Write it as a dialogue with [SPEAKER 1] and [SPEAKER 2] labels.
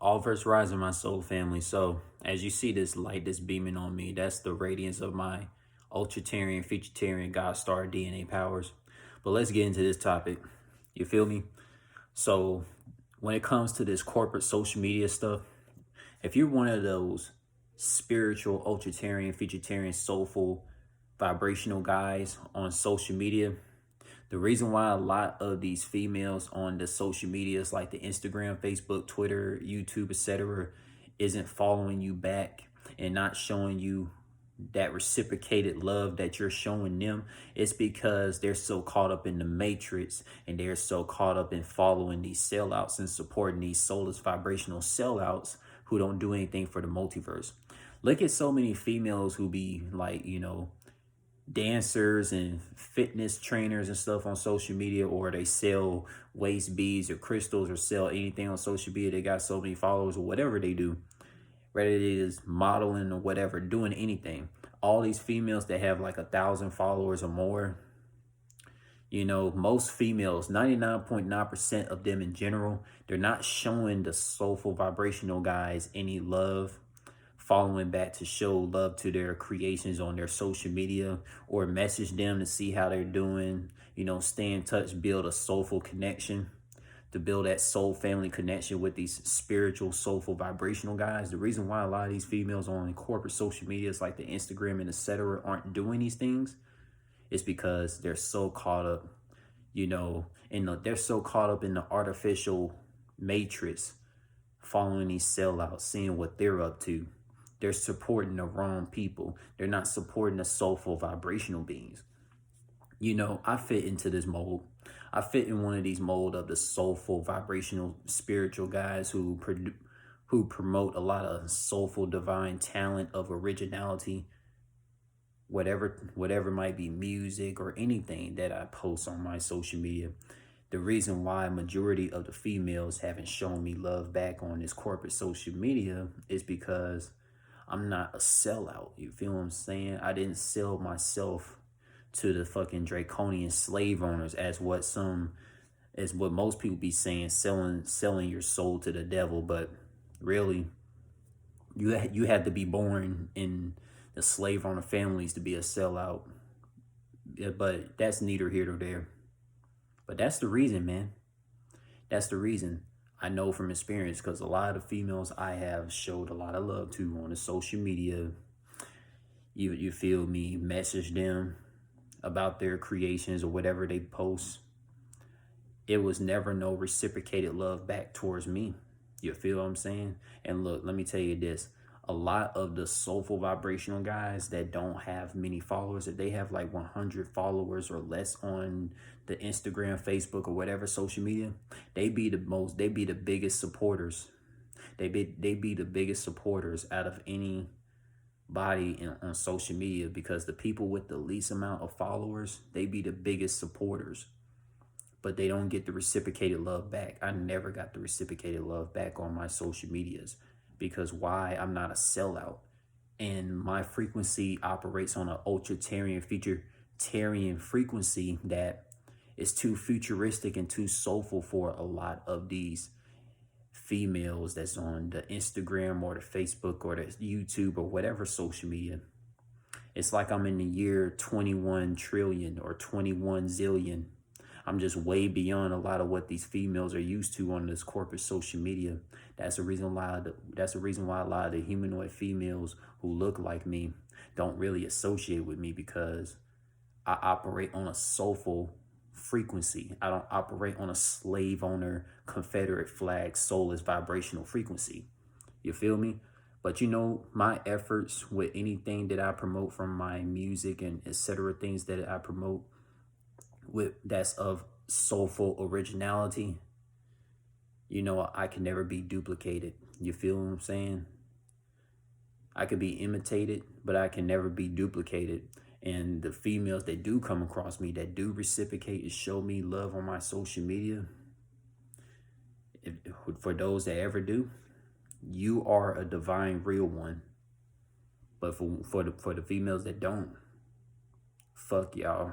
[SPEAKER 1] All verse rising, my soul family. So as you see this light that's beaming on me, that's the radiance of my ultratarian, featuretarian, God star DNA powers. But let's get into this topic. You feel me? So when it comes to this corporate social media stuff, if you're one of those spiritual, ultratarian, featuretarian, soulful, vibrational guys on social media, the reason why a lot of these females on the social medias like the Instagram, Facebook, Twitter, YouTube, etc., isn't following you back and not showing you that reciprocated love that you're showing them, it's because they're so caught up in the matrix and they're so caught up in following these sellouts and supporting these soulless vibrational sellouts who don't do anything for the multiverse. Look at so many females who be like, dancers and fitness trainers and stuff on social media, or they sell waist beads or crystals or sell anything on social media. They got so many followers or whatever they do, whether it is modeling or whatever, doing anything. All these females that have like 1,000 followers or more, most females, 99.9% of them in general, they're not showing the soulful vibrational guys any love, following back to show love to their creations on their social media, or message them to see how they're doing, stay in touch, build a soulful connection, to build that soul family connection with these spiritual, soulful, vibrational guys. The reason why a lot of these females on corporate social medias like the Instagram and etc. aren't doing these things is because they're so caught up, they're so caught up in the artificial matrix, following these sellouts, seeing what they're up to. They're supporting the wrong people. They're not supporting the soulful vibrational beings. I fit into this mold. I fit in one of these mold of the soulful, vibrational, spiritual guys who promote a lot of soulful, divine talent of originality, whatever might be music or anything that I post on my social media. The reason why a majority of the females haven't shown me love back on this corporate social media is because I'm not a sellout. You feel what I'm saying? I didn't sell myself to the fucking draconian slave owners as what most people be saying, selling your soul to the devil. But really, you had to be born in the slave owner families to be a sellout. Yeah, but that's neither here nor there. But that's the reason, man. That's the reason. I know from experience, because a lot of females I have showed a lot of love to on the social media, you feel me, message them about their creations or whatever they post. It was never no reciprocated love back towards me. You feel what I'm saying? And look, let me tell you this. A lot of the soulful vibrational guys that don't have many followers, if they have like 100 followers or less on the Instagram, Facebook, or whatever social media, they be the biggest supporters. They be the biggest supporters out of any body on social media, because the people with the least amount of followers, they be the biggest supporters, but they don't get the reciprocated love back. I never got the reciprocated love back on my social medias. Because why? I'm not a sellout. And my frequency operates on an ultratarian, featuretarian frequency that is too futuristic and too soulful for a lot of these females that's on the Instagram or the Facebook or the YouTube or whatever social media. It's like I'm in the year 21 trillion or 21 zillion. I'm just way beyond a lot of what these females are used to on this corporate social media. That's the reason why a lot of the humanoid females who look like me don't really associate with me, because I operate on a soulful frequency. I don't operate on a slave owner, Confederate flag, soulless vibrational frequency. You feel me? But my efforts with anything that I promote, from my music and etc. things that I promote that's of soulful originality, I can never be duplicated. You feel what I'm saying? I could be imitated, but I can never be duplicated. And the females that do come across me, that do reciprocate and show me love on my social media, for those that ever do, you are a divine real one. But for the females that don't, fuck y'all.